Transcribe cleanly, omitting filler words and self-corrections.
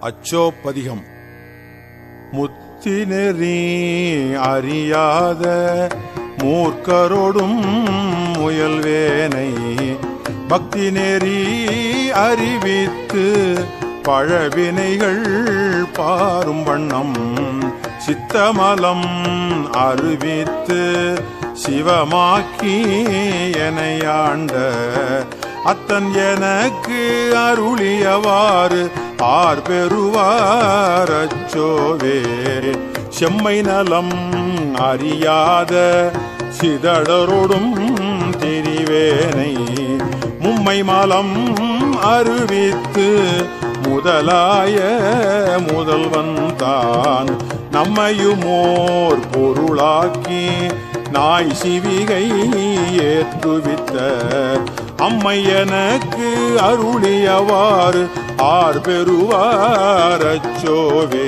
அச்சோப்பதிகம். முத்தி நெறி அறியாத மூர்க்கரோடும் முயல்வேனை பக்தி நெறி அறிவித்து பழவினைகள் பாரும் வண்ணம் சித்தமலம் அறிவித்து சிவமாக்கி எனையாண்ட அத்தன் எனக்கு அருளியவாறு ஆர் பெறுவார் அச்சோவே. செம்மை நலம் அறியாத சிதடரோடும் திரிவேனை மும்மை மலம் அறிவித்து முதலாய முதல்வன் தான் நம்மையுமோர் பொருளாக்கி நாய் சிவிகை ஏற்றுவித்த அம்மை எனக்கு அருளியவாறு ஆர் பெறுவார் அச்சோவே.